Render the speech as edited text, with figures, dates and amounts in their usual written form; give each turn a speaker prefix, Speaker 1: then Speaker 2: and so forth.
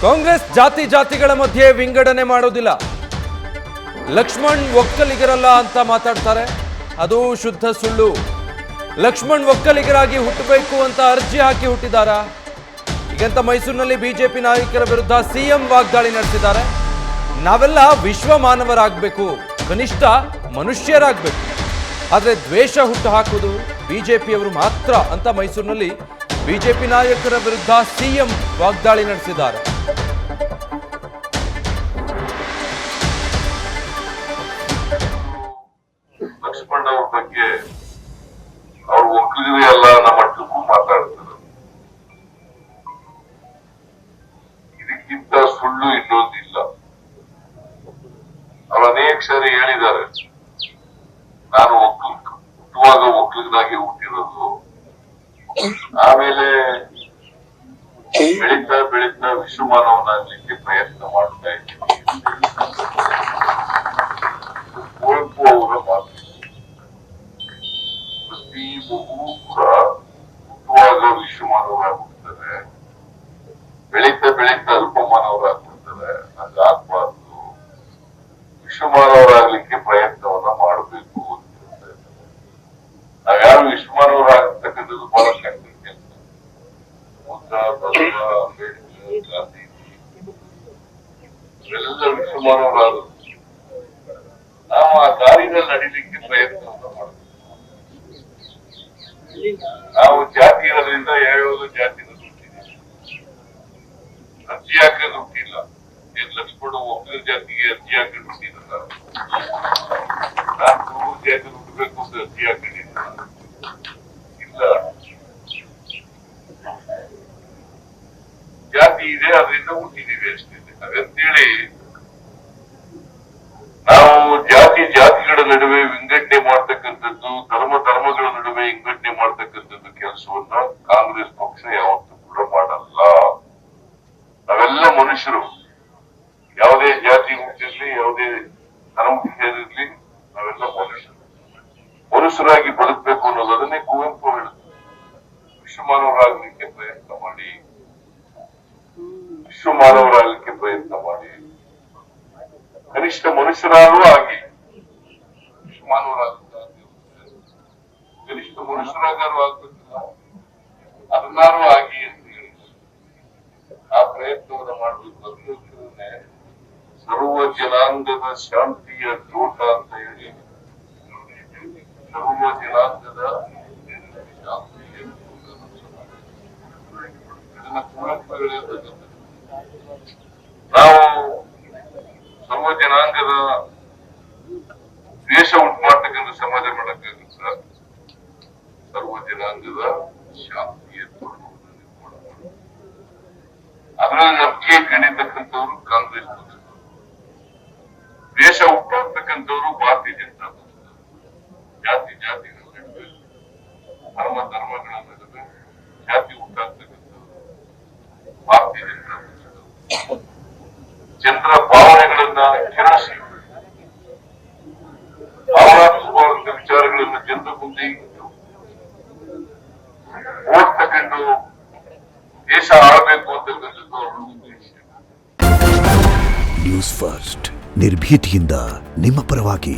Speaker 1: ಕಾಂಗ್ರೆಸ್ ಜಾತಿಗಳ ಮಧ್ಯೆ ವಿಂಗಡಣೆ ಮಾಡೋದಿಲ್ಲ. ಲಕ್ಷ್ಮಣ್ ಒಕ್ಕಲಿಗರಲ್ಲ ಅಂತ ಮಾತಾಡ್ತಾರೆ, ಅದು ಶುದ್ಧ ಸುಳ್ಳು. ಲಕ್ಷ್ಮಣ್ ಒಕ್ಕಲಿಗರಾಗಿ ಹುಟ್ಟಬೇಕು ಅಂತ ಅರ್ಜಿ ಹಾಕಿ ಹುಟ್ಟಿದಾರಾ? ಈಗಂತ ಮೈಸೂರಿನಲ್ಲಿ ಬಿಜೆಪಿ ನಾಯಕರ ವಿರುದ್ಧ ಸಿಎಂ ವಾಗ್ದಾಳಿ ನಡೆಸಿದ್ದಾರೆ. ನಾವೆಲ್ಲ ವಿಶ್ವ ಮಾನವರಾಗಬೇಕು, ಕನಿಷ್ಠ ಮನುಷ್ಯರಾಗಬೇಕು, ಆದರೆ ದ್ವೇಷ ಹುಟ್ಟು ಹಾಕುವುದು ಬಿಜೆಪಿಯವರು ಮಾತ್ರ ಅಂತ ಮೈಸೂರಿನಲ್ಲಿ ಬಿಜೆಪಿ ನಾಯಕರ ವಿರುದ್ಧ ಸಿಎಂ ವಾಗ್ದಾಳಿ ನಡೆಸಿದ್ದಾರೆ.
Speaker 2: ಲಕ್ಷ್ಮಣ್ ಅವ್ರ ಬಗ್ಗೆ ಅವ್ರ ಒಕ್ಕಲಿಗರೇ ಎಲ್ಲ ನಮ್ಮ ಮಟ್ಟಕ್ಕೂ ಮಾತಾಡ್ತಾರೆ. ಇದಕ್ಕಿಂತ ಸುಳ್ಳು ಇನ್ನೊಂದಿಲ್ಲ. ಅವ್ರು ಅನೇಕ ಸಾರಿ ಹೇಳಿದ್ದಾರೆ, ನಾನು ಹುಟ್ಟುವಾಗ ಒಕ್ಕಲಿಗನಾಗಿ ಹುಟ್ಟಿರೋದು, ಆಮೇಲೆ ಬೆಳೀತಾ ವಿಶ್ವಮಾನವನಾಗ್ಲಿಕ್ಕೆ ಪ್ರಯತ್ನ ಮಾಡ್ತಾ ಇದ್ದೀನಿ. ಕುವೆಂಪು ಅವರ ಮಾತು. ಪ್ರತಿ ಮಗು ಕೂಡ ಹುಟ್ಟುವಾಗ ವಿಶ್ವಮಾನವರಾಗ್ಬಿಡ್ತಾರೆ, ಬೆಳೀತಾ ಅಲ್ಪಮಾನವರಾಗ್ಬಿಡ್ತಾರೆ. ಹಂಗಾಗ್ಬಾರ್ದು, ವಿಶ್ವಮಾನವರಾಗ್ಲಿಕ್ಕೆ ಪ್ರಯತ್ನವನ್ನ ಮಾಡಬೇಕು ಅಂತ. ನಾವ್ಯಾರು ವಿಶ್ವಮಾನವರಾಗತಕ್ಕಂಥದ್ದು ಬಹಳ ಕಷ್ಟ ಕೆಲಸ. ಬುದ್ಧ, ಬಸವ, ಅಂಬೇಡ್ಕರ್, ಗಾಂಧೀಜಿ ಇವೆಲ್ಲ ವಿಶ್ವಮಾನವರಾದರು. ನಾವು ಆ ದಾರಿನಲ್ಲಿ ನಡೀಲಿಕ್ಕೆ ಪ್ರಯತ್ನವನ್ನ ಮಾಡಬೇಕು. ನಾವು ಜಾತಿ ಇರೋದ್ರಿಂದ ಯಾವ್ಯಾವ ಜಾತಿನ ಹುಟ್ಟಿದ್ದೀವಿ, ಅರ್ಜಿ ಹಾಕೋದು ಹುಟ್ಟಿಲ್ಲ. ಏನ್ ಲಕ್ಷ್ಮಣ ಒಕ್ಕಲಿಗ ಜಾತಿಗೆ ಅರ್ಜಿ ಹಾಕೊಂಡು ಹುಟ್ಟಿದ್ರಲ್ಲ, ನಾನು ಜಾತಿ ಹುಟ್ಟಬೇಕು ಅಂತ ಅರ್ಜಿ ಹಾಕೊಂಡಿದ್ದ ಇಲ್ಲ. ಜಾತಿ ಇದೆ, ಅದರಿಂದ ಹುಟ್ಟಿದೀವಿ ಅಷ್ಟೇ. ಹಾಗಂತೇಳಿ ನಾವು ಜಾತಿಗಳ ನಡುವೆ ವಿಂಗಡಣೆ ಮಾಡ್ತಕ್ಕಂಥದ್ದು, ಧರ್ಮಗಳ ನಡುವೆ ವಿಂಗಡಣೆ ಮಾಡ್ತಕ್ಕಂಥದ್ದು ಕೆಲಸವನ್ನ ಕಾಂಗ್ರೆಸ್ ಪಕ್ಷ ಯಾವತ್ತೂ ಕೂಡ ಮಾಡಲ್ಲ. ನಾವೆಲ್ಲ ಮನುಷ್ಯರು, ಯಾವುದೇ ಜಾತಿ ಹುಟ್ಟಿರ್ಲಿ, ಯಾವುದೇ ಧರ್ಮಕ್ಕೆ ಸೇರಿರ್ಲಿ, ನಾವೆಲ್ಲ ಮನುಷ್ಯರಾಗಿ ಬದುಕಬೇಕು ಅನ್ನೋದನ್ನೇ ಕುವೆಂಪು ಹೇಳಿದ್ರು. ವಿಶ್ವಮಾನವರಾಗ್ಲಿಕ್ಕೆ ಪ್ರಯತ್ನ ಮಾಡಿ, ಕನಿಷ್ಠ ಮನುಷ್ಯರಾಗೂ ಆಗಿ ಕನಿಷ್ಠ ಮನುಷ್ಯರಾಗಾರು ಆಗ್ಬೇಕಿಲ್ಲ, ಅದನ್ನಾರು ಆಗಿ ಅಂತ ಹೇಳಿ ಆ ಪ್ರಯತ್ನವನ್ನು ಮಾಡಬೇಕು. ಅದಕ್ಕೆ ಸರ್ವ ಜನಾಂಗದ ಶಾಂತಿಯ ತೋಟ ಅಂತ ಹೇಳಿ, ಸರ್ವ ಜನಾಂಗದ ಶಾಂತಿಯ ಇದನ್ನ ಕುವೆಂಪು ಹೇಳಿರ್ತಕ್ಕಂಥ. ನಾವು ಸರ್ವ ಜನಾಂಗದ ದ್ವೇಷ ಉಂಟು ಮಾಡ್ತಕ್ಕಂಥ ಸಮಾಜ ಮಾಡಕ್ಕಾಗಲ್ಲ. ಸರ್ವ ಜನಾಂಗದ ಶಾಂತಿಯ ತೋಟವನ್ನು ನಿರ್ಮಾಣ ಮಾಡಿ ಅದರಲ್ಲಿ ನಂಬಿಕೆ ಕಡಿತಕ್ಕಂಥವ್ರು ಕಾಂಗ್ರೆಸ್ ಪಕ್ಷದವರು, ದ್ವೇಷ ಹುಟ್ಟಾಗ್ತಕ್ಕಂಥವ್ರು ಭಾರತೀಯ ಜನತಾ ಪಕ್ಷದವರು. ಜಾತಿಗಳ ನಡುವೆ, ಧರ್ಮಗಳ ನಡುವೆ ಜಾತಿ ಹುಟ್ಟಾಗ್ತಕ್ಕಂಥವ್ರು ಭಾರತೀಯ ಜನತಾ ಪಕ್ಷದವರು. ಜನರ ಭಾವನೆಗಳನ್ನ ಕೆರಳಿಸಿ, ಭಾವನಾತ್ಮಕವಾದಂತ ವಿಚಾರಗಳನ್ನು ಜನರ ಮುಂದೆ ಇಟ್ಟು ಓಟ್ ತಗೊಂಡು ದೇಶ ಆಳಬೇಕು ಅಂತಕ್ಕಂಥದ್ದು ಅವರ ಉದ್ದೇಶ.
Speaker 3: ನ್ಯೂಸ್ ಫಸ್ಟ್, ನಿರ್ಭೀತಿಯಿಂದ ನಿಮ್ಮ ಪರವಾಗಿ.